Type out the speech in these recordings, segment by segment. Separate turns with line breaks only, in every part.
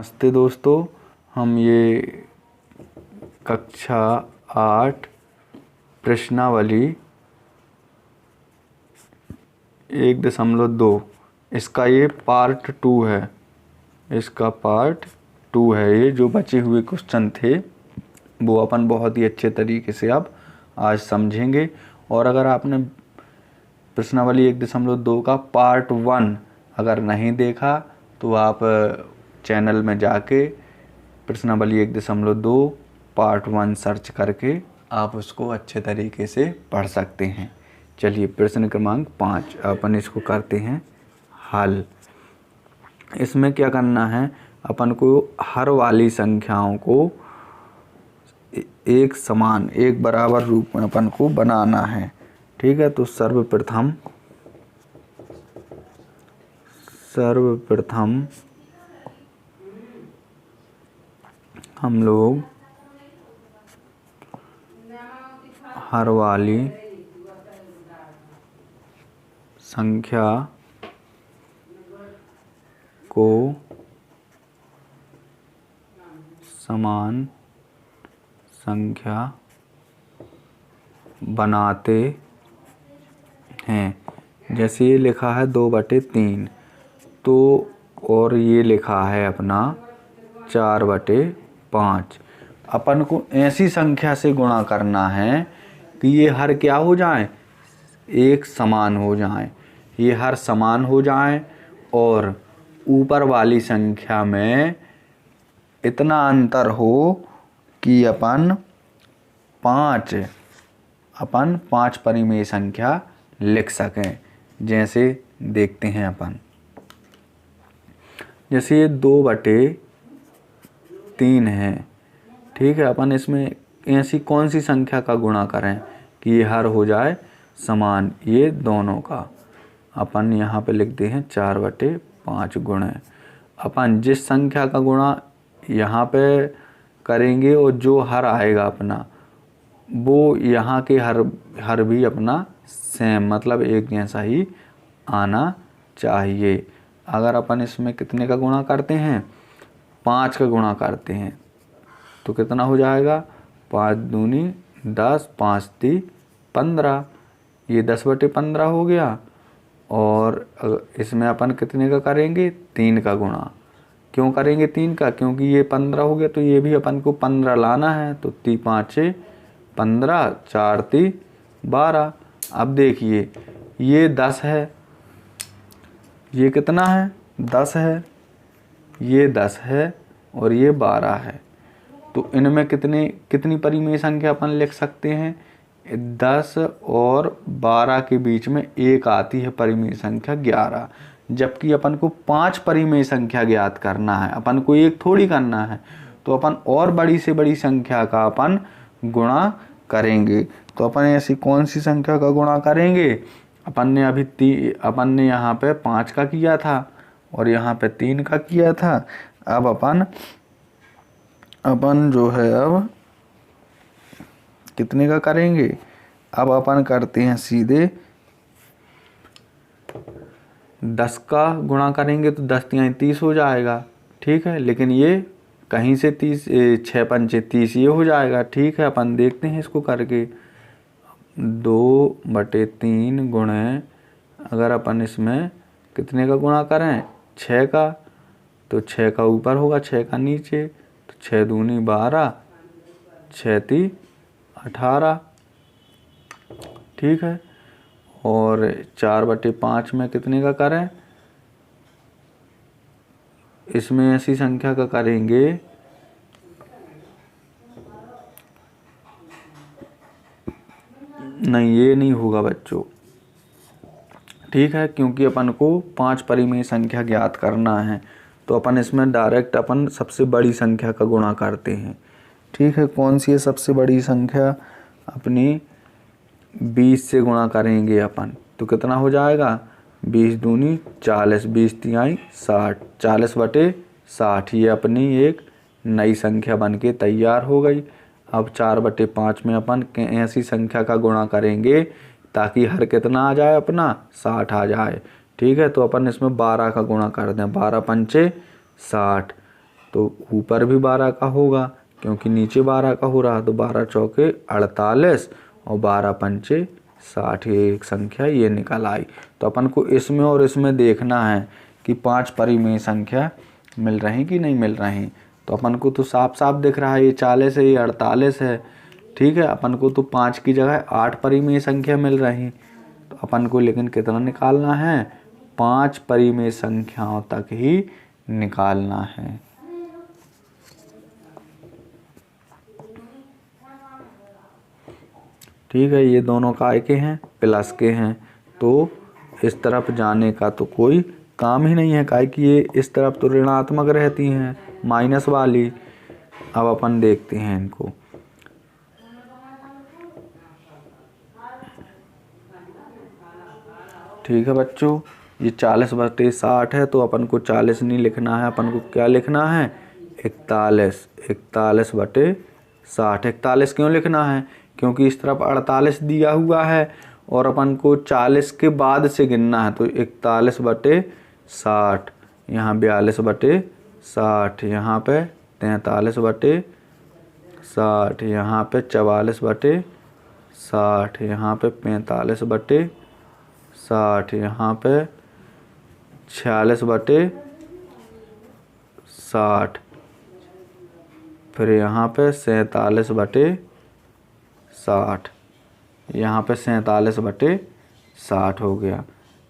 नमस्ते दोस्तों, हम ये कक्षा 8 प्रश्नावली 1.2 इसका ये पार्ट 2 है। इसका पार्ट 2 है। ये जो बचे हुए क्वेश्चन थे वो अपन बहुत ही अच्छे तरीके से अब आज समझेंगे। और अगर आपने प्रश्नावली 1.2 का पार्ट 1 अगर नहीं देखा तो आप चैनल में जाके प्रश्नावली 1.2 पार्ट 1 सर्च करके आप उसको अच्छे तरीके से पढ़ सकते हैं। चलिए प्रश्न क्रमांक 5 अपन इसको करते हैं हल। इसमें क्या करना है, अपन को हर वाली संख्याओं को एक समान एक बराबर रूप में अपन को बनाना है। ठीक है, तो सर्वप्रथम हम लोग हर वाली संख्या को समान संख्या बनाते हैं। जैसे ये लिखा है 2/3 तो और ये लिखा है अपना 4/5। अपन को ऐसी संख्या से गुणा करना है कि ये हर क्या हो जाए, एक समान हो जाए। ये हर समान हो जाए और ऊपर वाली संख्या में इतना अंतर हो कि अपन पाँच परिमेय संख्या लिख सकें। जैसे देखते हैं अपन, जैसे ये 2/3 है। ठीक है, अपन इसमें ऐसी कौन सी संख्या का गुणा करें कि ये हर हो जाए समान ये दोनों का। अपन यहाँ पे लिखते हैं 4/5 गुणे। अपन जिस संख्या का गुणा यहाँ पे करेंगे और जो हर आएगा अपना वो यहाँ के हर भी अपना सेम मतलब एक जैसा ही आना चाहिए। अगर अपन इसमें कितने का गुणा करते हैं, 5 का गुणा करते हैं तो कितना हो जाएगा, 5 दूनी 10, 5 ती 15। ये 10/15 हो गया। और इसमें अपन कितने का करेंगे, 3 का गुणा। क्यों करेंगे 3 का, क्योंकि ये 15 हो गया तो ये भी अपन को 15 लाना है। तो 3 5 15, 4 ती 12। अब देखिए ये 10 है, ये कितना है, 10 है, ये 10 है और ये 12 है। तो इनमें कितनी परिमेय संख्या अपन लिख सकते हैं, 10 और 12 के बीच में एक आती है परिमेय संख्या 11। जबकि अपन को 5 परिमेय संख्या ज्ञात करना है, अपन को एक थोड़ी करना है। तो अपन और बड़ी से बड़ी संख्या का अपन गुणा करेंगे। तो अपन ऐसी कौन सी संख्या का गुणा करेंगे, अपन ने यहाँ पे 5 का किया था और यहाँ पे 3 का किया था। अब अपन जो है अब कितने का करेंगे, अब अपन करते हैं सीधे 10 का गुणा करेंगे तो 10 तिहाई 30 हो जाएगा। ठीक है, लेकिन ये कहीं से 6 पंचे 30 ये हो जाएगा। ठीक है, अपन देखते हैं इसको करके। 2/3 गुणे, अगर अपन इसमें कितने का गुणा करें, 6 का, तो 6 का ऊपर होगा 6 का नीचे। तो 6 दूनी 12, 6 ती 18। ठीक है, और 4/5 में कितने का करें, इसमें ऐसी संख्या का करेंगे नहीं, ये नहीं होगा बच्चों। ठीक है, क्योंकि अपन को 5 परिमेय संख्या ज्ञात करना है तो अपन इसमें डायरेक्ट अपन सबसे बड़ी संख्या का गुणा करते हैं। ठीक है, कौन सी है सबसे बड़ी संख्या, अपनी 20 से गुणा करेंगे अपन तो कितना हो जाएगा, 20 दूनी 40, 20 तिहाई 60, 40/60। ये अपनी एक नई संख्या बन के तैयार हो गई। अब 4/5 में अपन ऐसी संख्या का गुणा करेंगे ताकि हर कितना आ जाए, अपना 60 आ जाए। ठीक है, तो अपन इसमें 12 का गुणा कर दें, 12 पंचे 60। तो ऊपर भी 12 का होगा क्योंकि नीचे 12 का हो रहा, तो 12 चौके 48 और 12 पंचे 60, एक संख्या ये निकल आई। तो अपन को इसमें और इसमें देखना है कि 5 परिमेय संख्या मिल रही कि नहीं मिल रही। तो अपन को तो साफ साफ दिख रहा है ये 40 है, ये 48 है, ठीक है। अपन को तो 5 की जगह 8 परिमेय संख्या मिल रही। तो अपन को लेकिन कितना निकालना है, 5 परिमेय संख्याओं तक ही निकालना है। ठीक है, ये दोनों काय के हैं, प्लस के हैं, तो इस तरफ जाने का तो कोई काम ही नहीं है, काय कि ये इस तरफ तो ऋणात्मक रहती हैं, माइनस वाली। अब अपन देखते हैं इनको। ठीक है बच्चों, ये 40/60 है, तो अपन को 40 नहीं लिखना है, अपन को क्या लिखना है, 41। 41/60। 41 क्यों लिखना है, क्योंकि इस तरफ 48 दिया हुआ है और अपन को 40 के बाद से गिनना है। तो 41/60, यहाँ 42/60, यहाँ पे 43/60, यहाँ पे 44/60, यहाँ पे 45/60, यहाँ पे 46/60, फिर यहाँ पे 47/60, यहाँ पे 47/60 हो गया।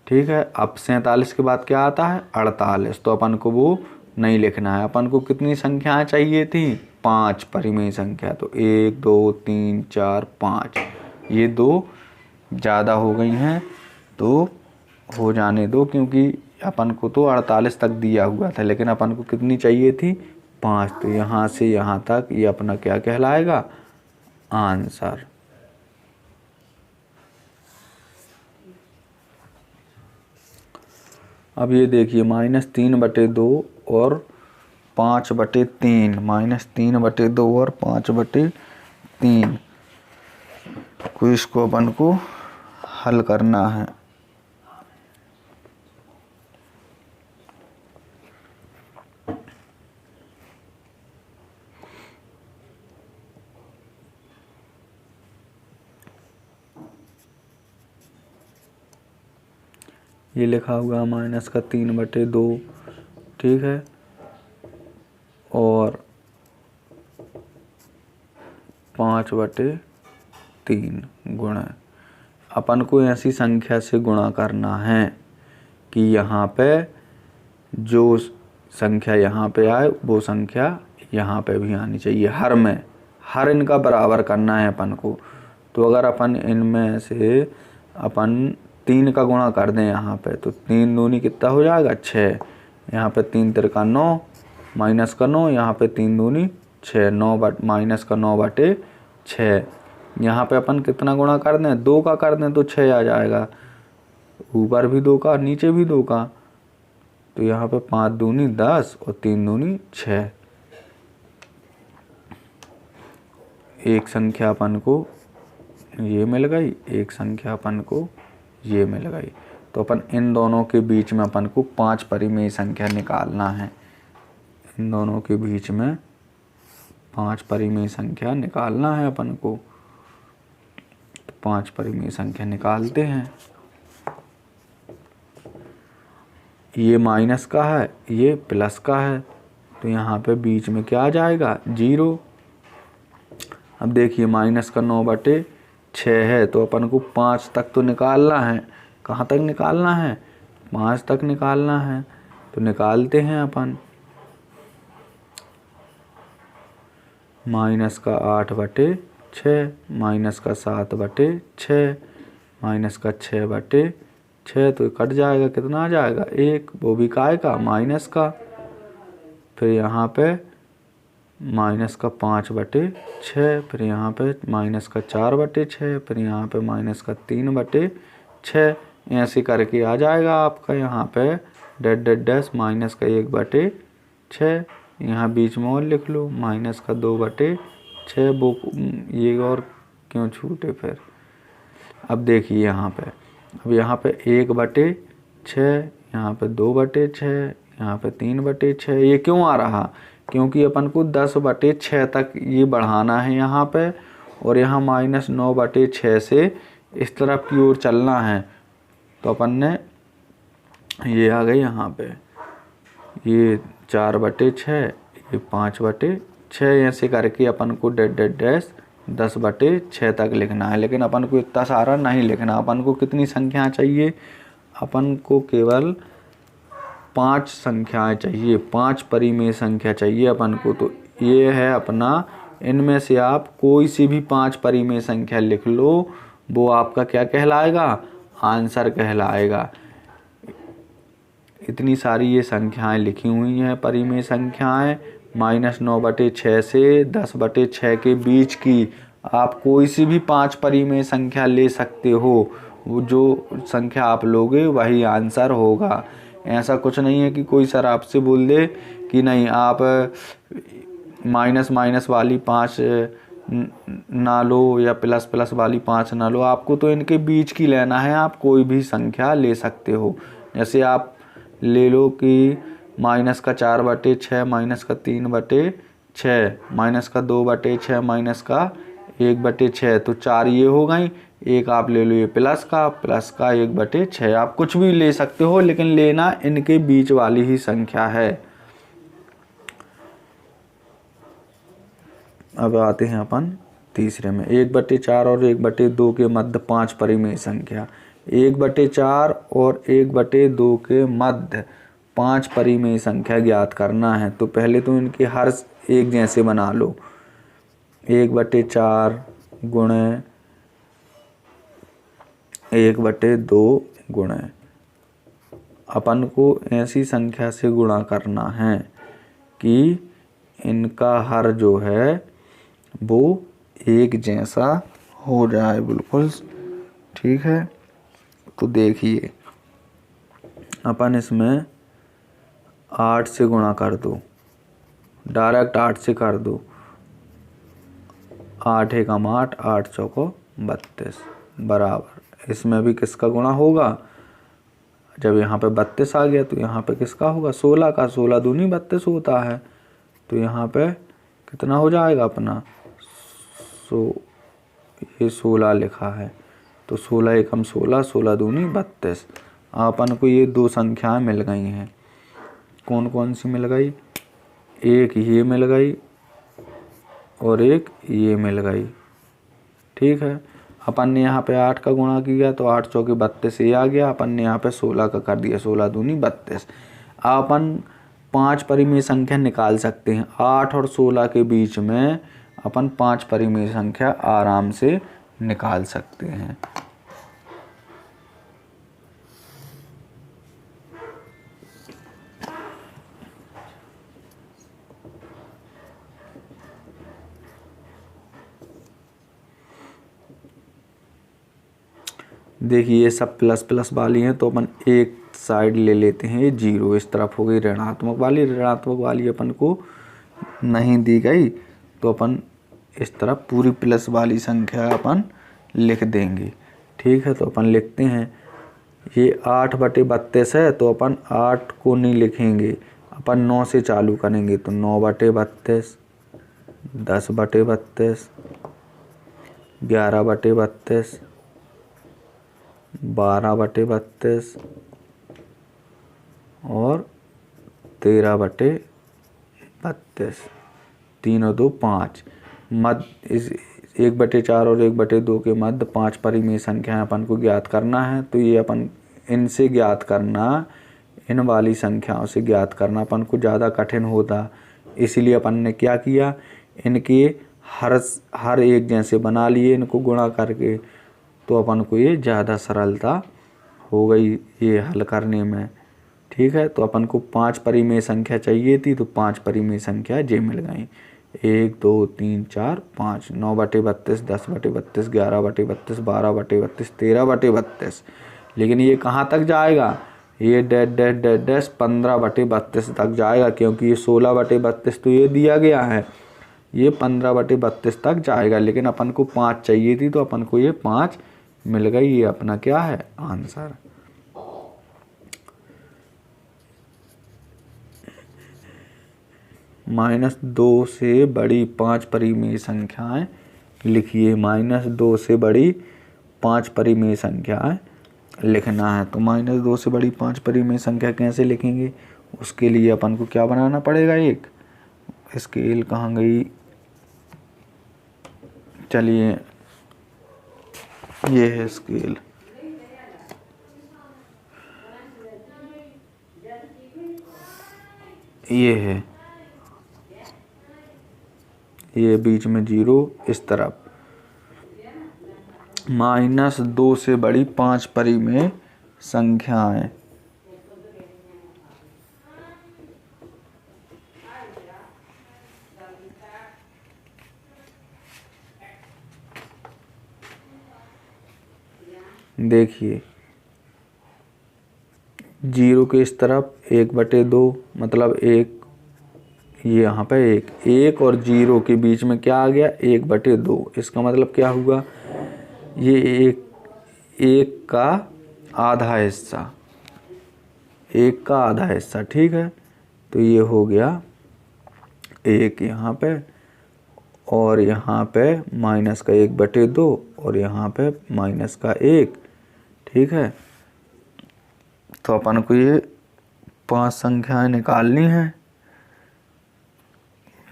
ठीक है, अब 47 के बाद क्या आता है, 48, तो अपन को वो नहीं लिखना है। अपन को कितनी संख्याएं चाहिए थी, 5 परिमेय संख्या। तो 1 2 3 4 5, ये 2 ज़्यादा हो गई हैं, तो हो जाने दो, क्योंकि अपन को तो 48 तक दिया हुआ था, लेकिन अपन को कितनी चाहिए थी, 5। तो यहाँ से यहाँ तक ये अपना क्या कहलाएगा, आंसर। अब ये देखिए -3/2 और 5/3, -3/2 और 5/3 को इसको अपन को हल करना है। ये लिखा हुआ -3/2, ठीक है, और 5/3 गुणा। अपन को ऐसी संख्या से गुणा करना है कि यहाँ पे जो संख्या यहाँ पे आए वो संख्या यहाँ पे भी आनी चाहिए। हर इनका बराबर करना है अपन को। तो अगर अपन इनमें से अपन 3 का गुणा कर दें यहाँ पे, तो 3 दूनी कितना हो जाएगा, 6। यहाँ पे 3 तिरका 9, माइनस का 9, यहाँ पे 3 दूनी 6, माइनस का 9/6। यहाँ पे अपन कितना गुणा कर दें, 2 का कर दें तो 6 आ जाएगा, ऊपर भी 2 का नीचे भी 2 का। तो यहाँ पे 5 दूनी 10 और 3 दूनी 6। एक संख्या अपन को ये मिल गई, एक संख्या अपन को ये मिल गई। तो अपन इन दोनों के बीच में अपन को 5 परिमेय संख्या निकालना है। इन दोनों के बीच में 5 परिमेय संख्या निकालना है अपन को। तो 5 परिमेय संख्या निकालते हैं। ये माइनस का है, ये प्लस का है, तो यहाँ पे बीच में क्या आ जाएगा, 0। अब देखिए -9/6 है, तो अपन को 5 तक तो निकालना है। कहाँ तक निकालना है, 5 तक निकालना है। तो निकालते हैं अपन। -8/6, -7/6, -6/6, तो कट जाएगा, कितना आ जाएगा, 1। वो भी काय का, माइनस का। फिर यहाँ पे -5/6, फिर यहाँ पे -4/6, फिर यहाँ पे -3/6। ऐसे करके आ जाएगा आपका यहाँ पे -1/6। यहाँ बीच में और लिख लो -2/6। वो ये और क्यों छूटे फिर। अब देखिए यहाँ पे, अब यहाँ पे 1/6, यहाँ पे 2/6, यहाँ पे 3/6। ये क्यों आ रहा, क्योंकि अपन को 10/6 तक ये बढ़ाना है यहाँ पे, और यहाँ -9/6 से इस तरफ की ओर चलना है। तो अपन ने ये आ गई यहाँ पे, ये 4/6, ये 5/6, ऐसे करके अपन को डैश 10/6 तक लिखना है। लेकिन अपन को इतना सारा नहीं लिखना। अपन को कितनी संख्या चाहिए? अपन को केवल 5 संख्याएं चाहिए, 5 परिमेय संख्या चाहिए अपन को। तो ये है अपना, इनमें से आप कोई सी भी 5 परिमेय संख्या लिख लो, वो आपका क्या कहलाएगा? आंसर कहलाएगा। इतनी सारी ये संख्याएं लिखी हुई हैं, परिमेय संख्याएं, -9/6 से 10/6 के बीच की। आप कोई सी भी 5 परिमेय संख्या ले सकते हो, वो जो संख्या आप लोगे वही आंसर होगा। ऐसा कुछ नहीं है कि कोई सर आपसे बोल दे कि नहीं आप माइनस वाली 5 ना लो या प्लस वाली 5 ना लो। आपको तो इनके बीच की लेना है। आप कोई भी संख्या ले सकते हो। जैसे आप ले लो कि -4/6, -3/6, -2/6, -1/6, तो 4 ये हो गई। एक आप ले लो ये प्लस का 1/6। आप कुछ भी ले सकते हो, लेकिन लेना इनके बीच वाली ही संख्या है। अब आते हैं अपन तीसरे में, 1/4 और 1/2 के मध्य 5 परिमेय संख्या। 1/4 और 1/2 के मध्य 5 परिमेय संख्या ज्ञात करना है। तो पहले तो इनके हर एक जैसे बना लो। 1/4 गुणे 1/2 गुणे, अपन को ऐसी संख्या से गुणा करना है कि इनका हर जो है वो एक जैसा हो जाए, बिल्कुल ठीक है। तो देखिए, अपन इसमें 8 से गुणा कर दो, डायरेक्ट 8 से कर दो। 8 एकम 8, 8 चौको 32 बराबर। इसमें भी किसका गुणा होगा? जब यहाँ पे 32 आ गया तो यहाँ पे किसका होगा? 16 का। 16 दूनी 32 होता है। तो यहाँ पे कितना हो जाएगा अपना? ये 16 लिखा है, तो 16 एकम 16, 16 दूनी 32। अपन को ये दो संख्याएं मिल गई हैं। कौन कौन सी मिल गई? एक ये मिल गई और एक ये मिल गई। ठीक है। अपन ने यहाँ पे 8 का गुणा किया तो 8 चौके 32 ये आ गया। अपन ने यहाँ पे 16 का कर दिया, 16 दूनी 32। अपन 5 परिमेय संख्या निकाल सकते हैं। 8 और 16 के बीच में अपन 5 परिमेय संख्या आराम से निकाल सकते हैं। देखिए ये सब प्लस वाली हैं, तो अपन एक साइड ले लेते हैं। ये 0 इस तरफ हो गई ऋणात्मक वाली। ऋणात्मक वाली अपन को नहीं दी गई, तो अपन इस तरफ पूरी प्लस वाली संख्या अपन लिख देंगे। ठीक है। तो अपन लिखते हैं, ये 8/32 है, तो अपन 8 को नहीं लिखेंगे, अपन 9 से चालू करेंगे। तो 9/32, 10/32, 11/32, 12/32 और 13/32। 3 और 2 5। मध्य इस 1/4 और 1/2 के मध्य 5 परिमेय संख्याएं अपन को ज्ञात करना है। तो ये अपन इनसे ज्ञात करना, इन वाली संख्याओं से ज्ञात करना अपन को ज़्यादा कठिन होता। इसीलिए अपन ने क्या किया, इनके हर एक जैसे बना लिए इनको गुणा करके। तो अपन को ये ज़्यादा सरलता हो गई ये हल करने में। ठीक है। तो अपन को 5 परिमेय संख्या चाहिए थी, तो 5 परिमेय संख्या ये मिल गई। 1 2 3 4 5। 9/32, 10/32, 11/32, 12/32, 13/32। लेकिन ये कहाँ तक जाएगा? ये डैश 15/32 तक जाएगा, क्योंकि ये 16/32 तो ये दिया गया है। ये 15/32 तक जाएगा। लेकिन अपन को 5 चाहिए थी, तो अपन को ये 5 मिल गई। ये अपना क्या है? आंसर। -2 से बड़ी 5 परिमेय संख्याएं लिखिए। -2 से बड़ी 5 परिमेय संख्याएं लिखना है। तो -2 से बड़ी 5 परिमेय संख्या कैसे लिखेंगे, उसके लिए अपन को क्या बनाना पड़ेगा, एक स्केल कहाँ गई, चलिए ये है स्केल। ये है, ये बीच में 0, इस तरफ -2 से बड़ी 5 परिमेय संख्याएं। देखिए 0 के इस तरफ 1/2 मतलब 1, ये यहाँ पे 1 और 0 के बीच में क्या आ गया, 1/2। इसका मतलब क्या हुआ, ये एक का आधा हिस्सा, 1 का आधा हिस्सा, ठीक है। तो ये हो गया 1 यहाँ पे, और यहाँ पे -1/2 और यहाँ पे -1, ठीक है। तो अपन को ये 5 संख्याएं निकालनी है।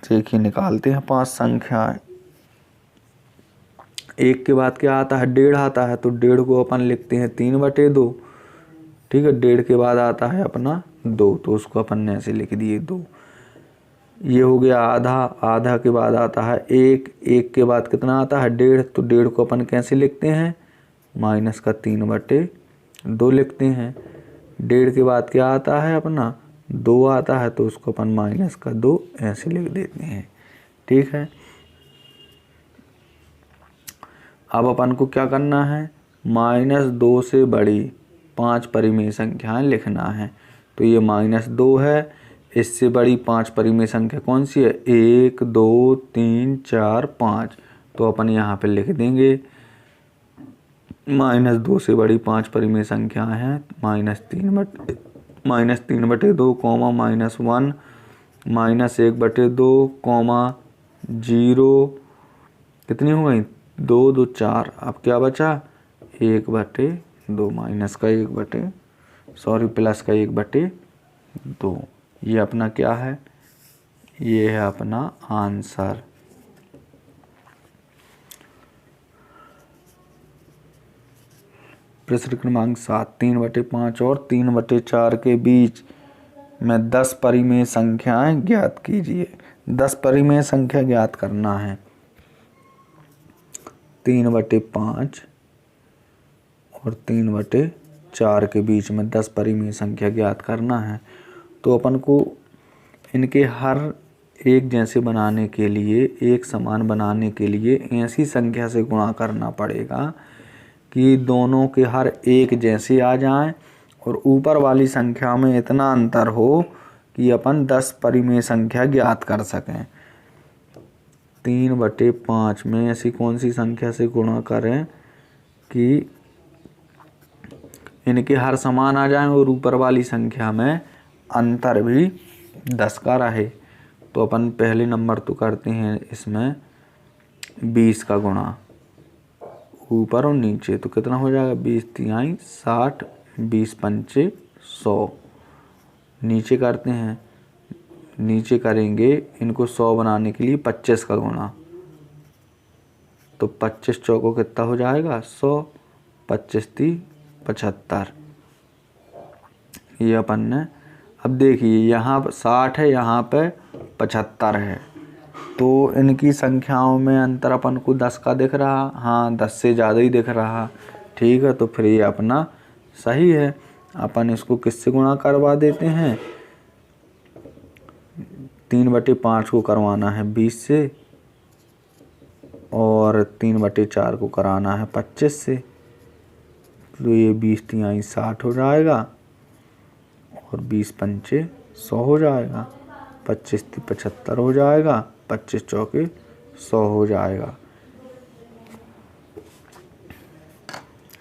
देखिए निकालते हैं 5 संख्याएं। 1 के बाद क्या आता है, 1.5 आता है, तो 1.5 को अपन लिखते हैं 3/2, ठीक है। 1.5 के बाद आता है अपना 2, तो उसको अपन ने ऐसे लिख दिए 2। ये हो गया आधा, आधा के बाद आता है 1, 1 के बाद कितना आता है 1.5, तो 1.5 को अपन कैसे लिखते हैं, -3/2 लिखते हैं। 1.5 के बाद क्या आता है अपना 2 आता है, तो उसको अपन -2 ऐसे लिख देते हैं, ठीक है। अब अपन को क्या करना है, -2 से बड़ी 5 परिमेय संख्याएं लिखना है। तो ये -2 है, इससे बड़ी 5 परिमेय संख्या कौन सी है, 1 2 3 4 5। तो अपन यहाँ पे लिख देंगे -2 से बड़ी 5 परिमेय संख्याएं हैं -3/2, -1, -1/2, 0, कितनी हो गई, 2 2 4। अब क्या बचा, 1/2 प्लस का 1/2। ये अपना क्या है, ये है अपना आंसर। प्रश्न क्रमांक 7, 3/5 और 3/4 के बीच में 10 परिमेय संख्याएं ज्ञात कीजिए। 10 परिमेय संख्या ज्ञात करना है। 3/5 और 3/4 के बीच में 10 परिमेय संख्या ज्ञात करना है। तो अपन को इनके हर एक जैसे बनाने के लिए, एक समान बनाने के लिए ऐसी संख्या से गुणा करना पड़ेगा कि दोनों के हर एक जैसे आ जाएं और ऊपर वाली संख्या में इतना अंतर हो कि अपन 10 परिमेय संख्या ज्ञात कर सकें। 3/5 में ऐसी कौन सी संख्या से गुणा करें कि इनके हर समान आ जाएं और ऊपर वाली संख्या में अंतर भी 10 का रहे। तो अपन पहले नंबर तो करते हैं इसमें 20 का गुणा ऊपर और नीचे, तो कितना हो जाएगा, 20 तिहाई 60, 20 पंचे 100। नीचे करते हैं, नीचे करेंगे इनको 100 बनाने के लिए 25 का गुणा, तो 25 चौको कितना हो जाएगा 100, 25 × 75। ये अपन ने, अब देखिए यहाँ 60 है, यहाँ पे 75 है, तो इनकी संख्याओं में अंतर अपन को 10 का दिख रहा, हाँ 10 से ज़्यादा ही दिख रहा, ठीक है। तो फिर ये अपना सही है। अपन इसको किससे गुणा करवा देते हैं, 3/5 को करवाना है 20 से और 3/4 को कराना है 25 से। तो ये 20 तिहाई 60 हो जाएगा और 20 पंचे 100 हो जाएगा, 25 × 75 हो जाएगा, 25 चौके 100 हो जाएगा।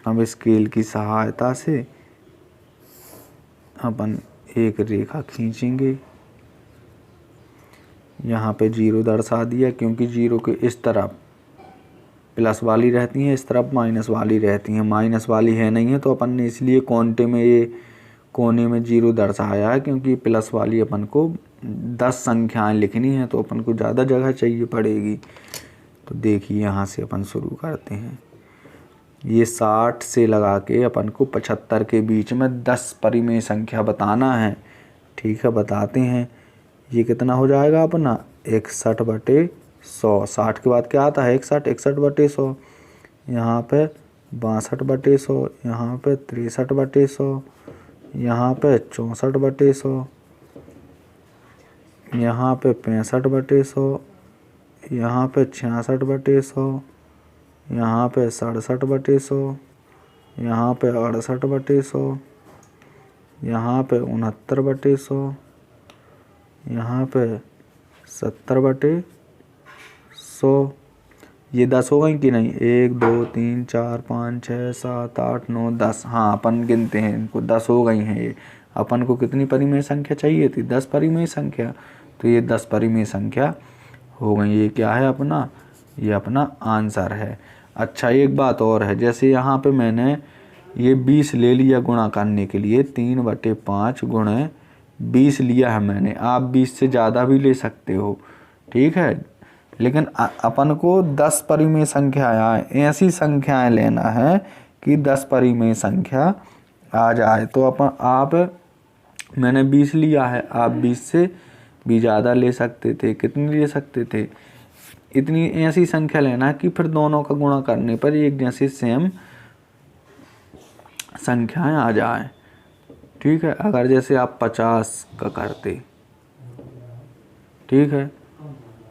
अब स्केल की सहायता से अपन एक रेखा खींचेंगे। यहाँ पे 0 दर्शा दिया, क्योंकि 0 के इस तरफ प्लस वाली रहती हैं, इस तरफ माइनस वाली रहती हैं। माइनस वाली है नहीं है तो अपन ने इसलिए कोने में 0 दर्शाया है, क्योंकि प्लस वाली अपन को 10 संख्याएं लिखनी है तो अपन को ज़्यादा जगह चाहिए पड़ेगी। तो देखिए यहाँ से अपन शुरू करते हैं। ये 60 से लगा के अपन को 75 के बीच में 10 परिमेय संख्या बताना है। ठीक है, बताते हैं। ये कितना हो जाएगा अपना 61/100। 60 के बाद क्या आता है 61/100। यहाँ पे 62/100, यहाँ पे 63/100, यहाँ पे 64/100, यहाँ पे 65/100, यहाँ पे 66/100, यहाँ पे 67/100, यहाँ पे 68/100, यहाँ पे 69/100, यहाँ पे 70/100। ये 10 हो गई कि नहीं? 1 2 3 4 5 6 7 8 9 10। हाँ, अपन गिनते हैं इनको, 10 हो गई हैं ये। अपन को कितनी परिमेय संख्या चाहिए थी? 10 परिमेय संख्या। तो ये 10 परिमेय संख्या हो गई। ये क्या है अपना? ये अपना आंसर है। अच्छा, एक बात और है, जैसे यहाँ पे मैंने ये 20 ले लिया गुणा करने के लिए, 3/5 गुणे 20 लिया है मैंने। आप 20 से ज़्यादा भी ले सकते हो, ठीक है, लेकिन अपन को 10 परिमेय संख्याएं, ऐसी संख्याएं लेना है कि 10 परिमेय संख्या आ जाए। तो मैंने 20 लिया है, आप 20 से भी ज़्यादा ले सकते थे। कितनी ले सकते थे? इतनी ऐसी संख्या लेना है कि फिर दोनों का गुणा करने पर एक जैसी सेम संख्याएं आ जाए। ठीक है, अगर जैसे आप 50 का करते, ठीक है,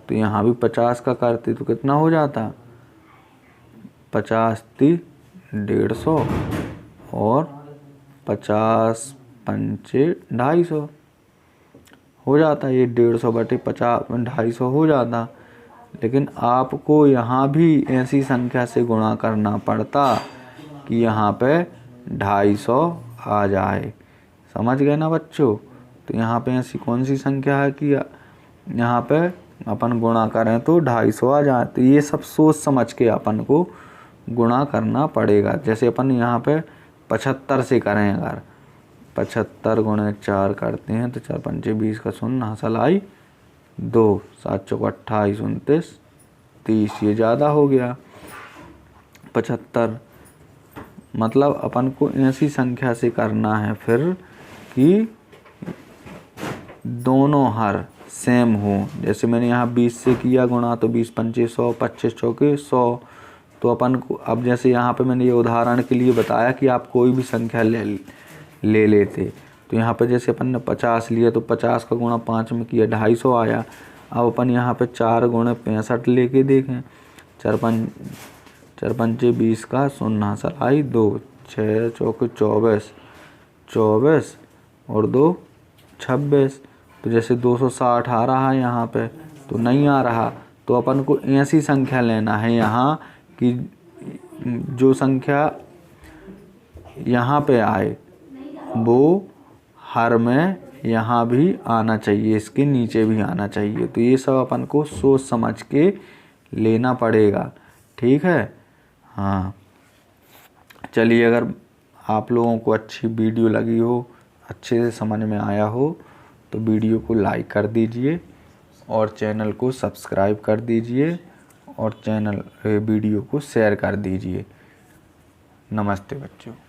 तो यहाँ भी 50 का करते तो कितना हो जाता? 50 × 150 और 50 × 5 250 हो जाता। ये 150/50 हो जाता। लेकिन आपको यहाँ भी ऐसी संख्या से गुणा करना पड़ता कि यहाँ पे 250 आ जाए। समझ गए ना बच्चों? तो यहाँ पे ऐसी कौन सी संख्या है कि यहाँ पे अपन गुणा करें तो 250 आ जाए। तो ये सब सोच समझ के अपन को गुणा करना पड़ेगा। जैसे अपन यहाँ पे 75 से करें, अगर 75 × 4 करते हैं तो 4 × 5 = 20 का 0 हासिल आई 2, 7 × 4 = 28, 29, 30। ये ज़्यादा हो गया 75। मतलब अपन को ऐसी संख्या से करना है फिर कि दोनों हर सेम हो। जैसे मैंने यहाँ 20 से किया गुणा तो 20 × 5 = 100, 25 × 4 = 100। तो अपन को अब जैसे यहाँ पे मैंने ये उदाहरण के लिए बताया कि आप कोई भी संख्या ले लेते। तो यहाँ पे जैसे अपन ने 50 लिया तो 50 का गुणा 5 में किया 250 आया। अब अपन यहाँ पे 4 × 65 लेके देखें। 4 × 5 = 20 का 0 हासिल आई 2, 6 × 4 = 24, 24 और 2 26। तो जैसे 260 आ रहा है यहाँ पे, तो नहीं आ रहा। तो अपन को ऐसी संख्या लेना है यहाँ कि जो संख्या यहाँ पे आए वो हर में यहाँ भी आना चाहिए, इसके नीचे भी आना चाहिए। तो ये सब अपन को सोच समझ के लेना पड़ेगा। ठीक है, हाँ। चलिए, अगर आप लोगों को अच्छी वीडियो लगी हो, अच्छे से समझ में आया हो, तो वीडियो को लाइक कर दीजिए और चैनल को सब्सक्राइब कर दीजिए और वीडियो को शेयर कर दीजिए। नमस्ते बच्चों।